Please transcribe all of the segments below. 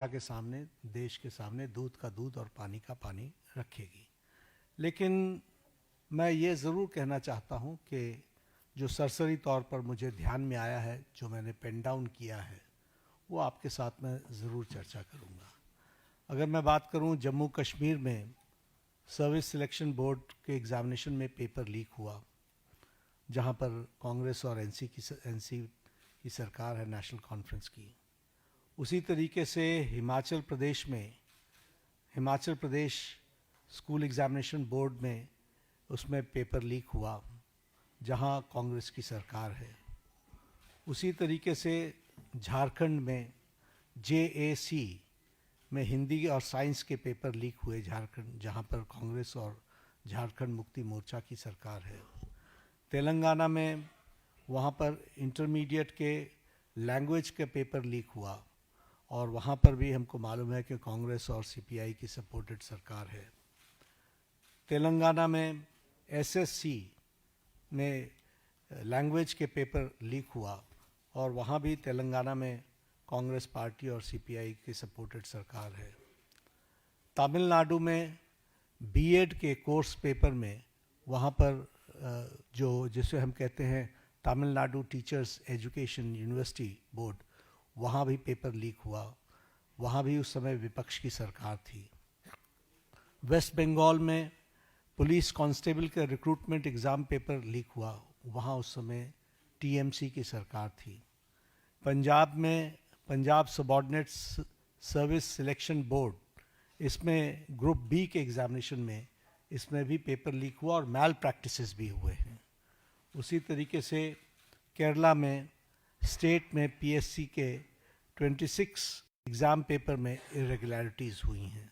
के सामने, देश के सामने दूध का दूध और पानी का पानी रखेगी। लेकिन मैं ये ज़रूर कहना चाहता हूँ कि जो सरसरी तौर पर मुझे ध्यान में आया है, जो मैंने पेन डाउन किया है, वो आपके साथ मैं ज़रूर चर्चा करूँगा। अगर मैं बात करूँ जम्मू कश्मीर में सर्विस सिलेक्शन बोर्ड के एग्ज़ामिनेशन में पेपर लीक हुआ, जहाँ पर कांग्रेस और एनसी की सरकार है, नेशनल कॉन्फ्रेंस की। उसी तरीके से Himachal Pradesh school examination board में उसमें पेपर लीक हुआ, जहां कांग्रेस की सरकार है। उसी तरीके से झारखंड में JAC में हिंदी और साइंस के पेपर लीक हुए झारखंड, जहां पर कांग्रेस और झारखंड मुक्ति मोर्चा की सरकार है। तेलंगाना में वहां पर इंटरमीडिएट के लैंग्वेज के पेपर लीक हुआ और वहाँ पर भी हमको मालूम है कि कांग्रेस और CPI की सपोर्टेड सरकार है। तेलंगाना में SSC में लैंग्वेज के पेपर लीक हुआ और वहाँ भी तेलंगाना में कांग्रेस पार्टी और CPI की सपोर्टेड सरकार है। तमिलनाडु में B.Ed के कोर्स पेपर में वहाँ पर जिसे हम कहते हैं Tamil Nadu teachers education university board, वहाँ भी पेपर लीक हुआ। वहाँ भी उस समय विपक्ष की सरकार थी। वेस्ट बंगाल में पुलिस कांस्टेबल का रिक्रूटमेंट एग्ज़ाम पेपर लीक हुआ, वहाँ उस समय TMC की सरकार थी। पंजाब में Punjab subordinate service selection board, इसमें ग्रुप B के एग्ज़ामिनेशन में इसमें भी पेपर लीक हुआ और मैल प्रैक्टिसेस भी हुए हैं। उसी तरीके से केरला में स्टेट में PSC के 26 एग्ज़ाम पेपर में इरेगुलरिटीज़ हुई हैं।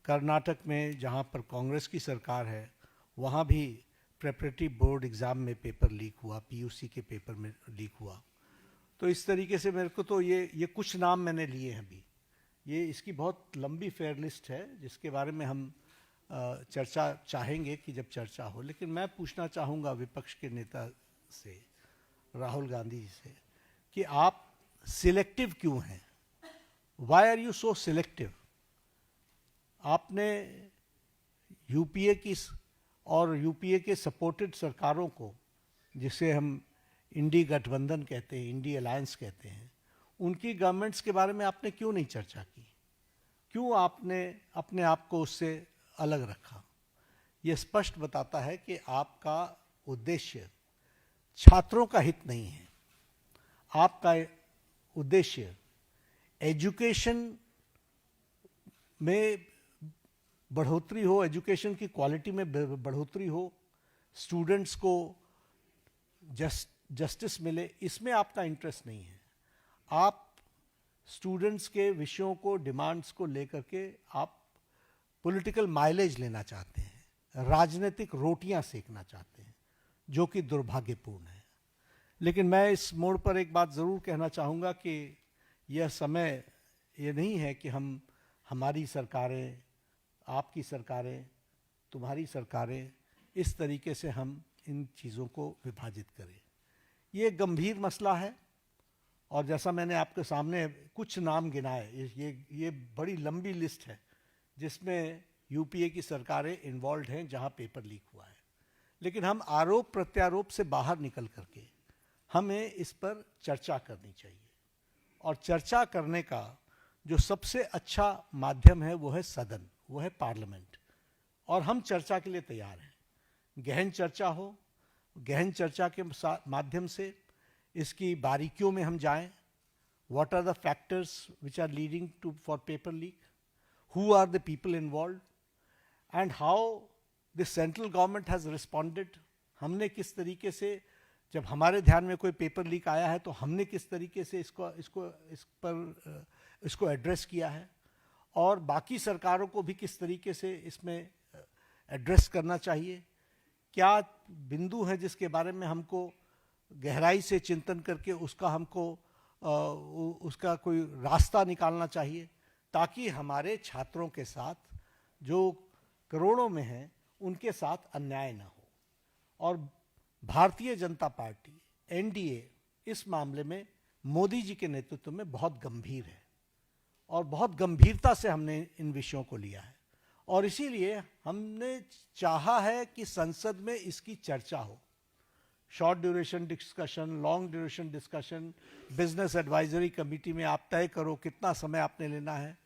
कर्नाटक में जहां पर कांग्रेस की सरकार है, वहां भी प्रेपरेटरी बोर्ड एग्ज़ाम में पेपर लीक हुआ, PUC के पेपर में लीक हुआ। तो इस तरीके से मेरे को तो ये कुछ नाम मैंने लिए हैं अभी। ये इसकी बहुत लंबी फेयर लिस्ट है जिसके बारे में हम चर्चा चाहेंगे कि जब चर्चा हो। लेकिन मैं पूछना चाहूँगा विपक्ष के नेता से, राहुल गांधी जी से, कि आप सिलेक्टिव क्यों हैं? Why are you so selective? आपने UPA की और UPA के सपोर्टेड सरकारों को, जिसे हम इंडी गठबंधन कहते हैं, इंडी अलायंस कहते हैं, उनकी गवर्नमेंट्स के बारे में आपने क्यों नहीं चर्चा की? क्यों आपने अपने आप को उससे अलग रखा? ये स्पष्ट बताता है कि आपका उद्देश्य छात्रों का हित नहीं है। आपका उद्देश्य एजुकेशन में बढ़ोतरी हो, एजुकेशन की क्वालिटी में बढ़ोतरी हो, स्टूडेंट्स को जस्टिस मिले, इसमें आपका इंटरेस्ट नहीं है। आप स्टूडेंट्स के विषयों को, डिमांड्स को लेकर के आप पॉलिटिकल माइलेज लेना चाहते हैं, राजनीतिक रोटियां सेकना चाहते हैं, जो कि दुर्भाग्यपूर्ण है। लेकिन मैं इस मोड़ पर एक बात ज़रूर कहना चाहूँगा कि यह समय ये नहीं है कि हमारी सरकारें, आपकी सरकारें, तुम्हारी सरकारें, इस तरीके से हम इन चीज़ों को विभाजित करें। ये गंभीर मसला है और जैसा मैंने आपके सामने कुछ नाम गिनाए, ये बड़ी लंबी लिस्ट है जिसमें UPA की सरकारें इन्वॉल्व हैं जहां पेपर लीक हुआ है। लेकिन हम आरोप प्रत्यारोप से बाहर निकल करके हमें इस पर चर्चा करनी चाहिए, और चर्चा करने का जो सबसे अच्छा माध्यम है वो है सदन, वो है पार्लियामेंट। और हम चर्चा के लिए तैयार हैं। गहन चर्चा हो, गहन चर्चा के माध्यम से इसकी बारीकियों में हम जाएं। What are the factors which are leading to for paper leak, who are the people involve, and how the central government has responded. हमने किस तरीके से, जब हमारे ध्यान में कोई पेपर लीक आया है तो हमने किस तरीके से इसको एड्रेस किया है, और बाकी सरकारों को भी किस तरीके से इसमें एड्रेस करना चाहिए। क्या बिंदु है जिसके बारे में हमको गहराई से चिंतन करके उसका कोई रास्ता निकालना चाहिए, ताकि हमारे छात्रों के साथ, जो करोड़ों में हैं, उनके साथ अन्याय ना हो। और भारतीय जनता पार्टी, NDA, इस मामले में मोदी जी के नेतृत्व में बहुत गंभीर है और बहुत गंभीरता से हमने इन विषयों को लिया है और इसीलिए हमने चाहा है कि संसद में इसकी चर्चा हो। Short duration discussion, long duration discussion, business advisory committee में आप तय करो कितना समय आपने लेना है,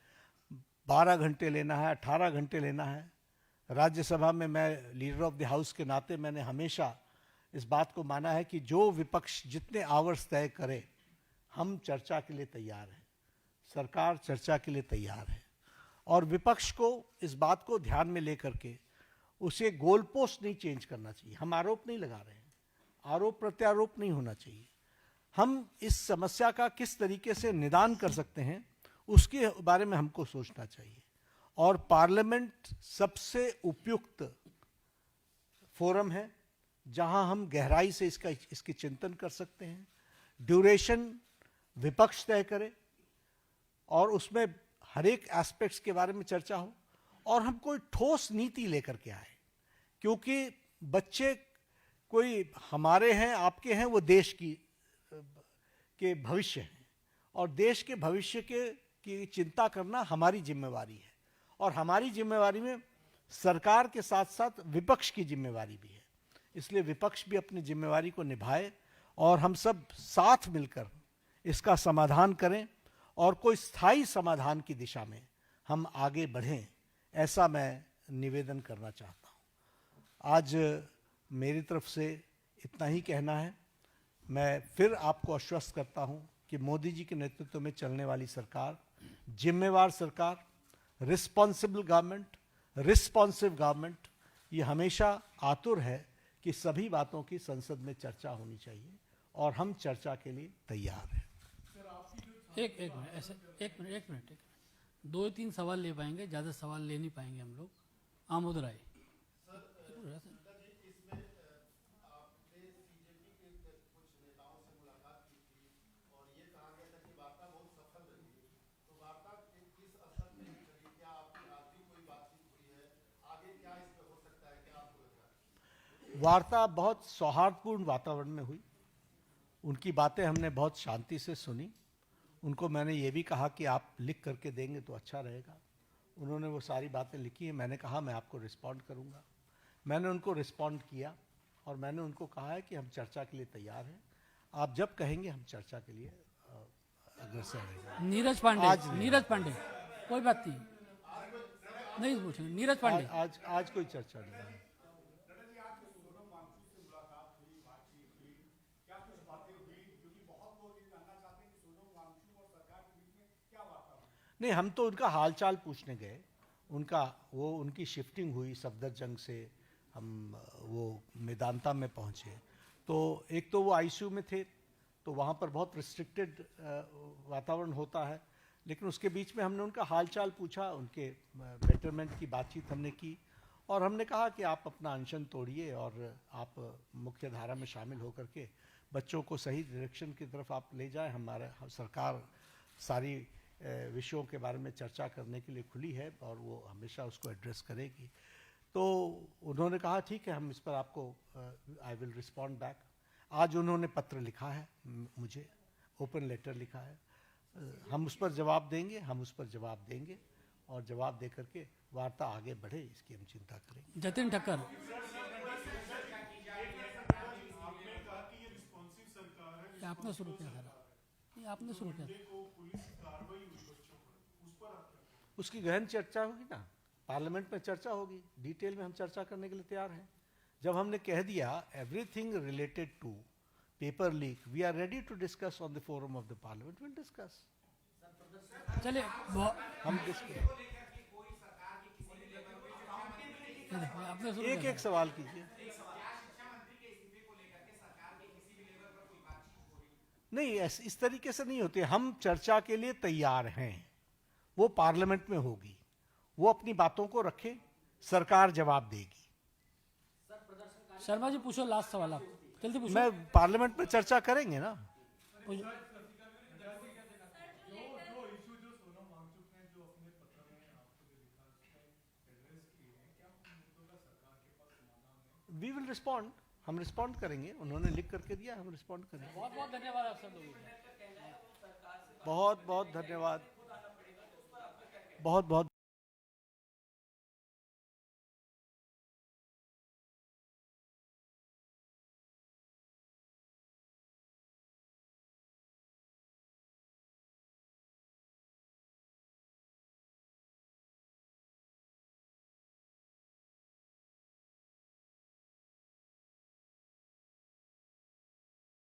12 घंटे लेना है, 18 घंटे लेना है। राज्यसभा में मैं लीडर ऑफ द हाउस के नाते मैंने हमेशा इस बात को माना है कि जो विपक्ष जितने आवर्स तय करे, हम चर्चा के लिए तैयार हैं, सरकार चर्चा के लिए तैयार है। और विपक्ष को इस बात को ध्यान में लेकर के उसे गोल पोस्ट नहीं चेंज करना चाहिए। हम आरोप नहीं लगा रहे हैं, आरोप प्रत्यारोप नहीं होना चाहिए। हम इस समस्या का किस तरीके से निदान कर सकते हैं उसके बारे में हमको सोचना चाहिए। और पार्लियामेंट सबसे उपयुक्त फोरम है जहां हम गहराई से इसके चिंतन कर सकते हैं। ड्यूरेशन विपक्ष तय करे और उसमें हर एक एस्पेक्ट्स के बारे में चर्चा हो और हम कोई ठोस नीति लेकर के आए, क्योंकि बच्चे कोई हमारे हैं, आपके हैं, वो देश के भविष्य हैं और देश के भविष्य की चिंता करना हमारी जिम्मेवारी है। और हमारी जिम्मेवारी में सरकार के साथ साथ विपक्ष की जिम्मेवारी भी है। इसलिए विपक्ष भी अपनी जिम्मेवारी को निभाए और हम सब साथ मिलकर इसका समाधान करें और कोई स्थायी समाधान की दिशा में हम आगे बढ़ें, ऐसा मैं निवेदन करना चाहता हूँ। आज मेरी तरफ से इतना ही कहना है। मैं फिर आपको आश्वस्त करता हूँ कि मोदी जी के नेतृत्व में चलने वाली सरकार जिम्मेवार सरकार, रिस्पॉन्सिबल गवर्नमेंट, रिस्पॉन्सिव गवर्नमेंट, ये हमेशा आतुर है कि सभी बातों की संसद में चर्चा होनी चाहिए और हम चर्चा के लिए तैयार हैं। एक मिनट 2-3 सवाल ले पाएंगे, ज़्यादा सवाल ले नहीं पाएंगे हम लोग। आमोद राय। वार्ता बहुत सौहार्दपूर्ण वातावरण में हुई। उनकी बातें हमने बहुत शांति से सुनी। उनको मैंने ये भी कहा कि आप लिख करके देंगे तो अच्छा रहेगा। उन्होंने वो सारी बातें लिखी हैं। मैंने कहा मैं आपको रिस्पॉन्ड करूंगा। मैंने उनको रिस्पॉन्ड किया और मैंने उनको कहा है कि हम चर्चा के लिए तैयार हैं। आप जब कहेंगे हम चर्चा के लिए अग्रसर रहेंगे। नीरज पांडे कोई बात नहीं पूछेंगे। नीरज पांडे आज कोई चर्चा नहीं है। नहीं, हम तो उनका हालचाल पूछने गए। उनकी शिफ्टिंग हुई सफदरजंग से, हम वो मेदांता में पहुंचे। तो एक तो वो आईसीयू में थे तो वहाँ पर बहुत रिस्ट्रिक्टेड वातावरण होता है, लेकिन उसके बीच में हमने उनका हालचाल पूछा, उनके बेटरमेंट की बातचीत हमने की और हमने कहा कि आप अपना अनशन तोड़िए और आप मुख्य धारा में शामिल होकर के बच्चों को सही डायरेक्शन की तरफ आप ले जाएं। हमारा सरकार सारी विषयों के बारे में चर्चा करने के लिए खुली है और वो हमेशा उसको एड्रेस करेगी। तो उन्होंने कहा ठीक है, हम इस पर आपको आई विल रिस्पॉन्ड बैक। आज उन्होंने पत्र लिखा है, मुझे ओपन लेटर लिखा है। हम उस पर जवाब देंगे और जवाब दे करके वार्ता आगे बढ़े, इसकी हम चिंता करेंगे। जतिन ठक्कर। आपने शुरू किया उसकी गहन चर्चा होगी ना, पार्लियामेंट में चर्चा होगी, डिटेल में हम चर्चा करने के लिए तैयार हैं। जब हमने कह दिया everything related to paper leak, we are ready to discuss on the forum of the parliament, will discuss. चलिए हम एक सवाल कीजिए। नहीं, इस तरीके से नहीं होते। हम चर्चा के लिए तैयार हैं, वो पार्लियामेंट में होगी, वो अपनी बातों को रखे, सरकार जवाब देगी। शर्मा जी पूछो, लास्ट सवाल आप जल्दी पूछो। मैं पार्लियामेंट में चर्चा करेंगे ना। वी विल रिस्पॉन्ड, हम रिस्पॉन्ड करेंगे। उन्होंने लिख करके दिया, हम रिस्पॉन्ड करेंगे। बहुत बहुत धन्यवाद आप सब लोगों को। बहुत बहुत धन्यवाद। बहुत बहुत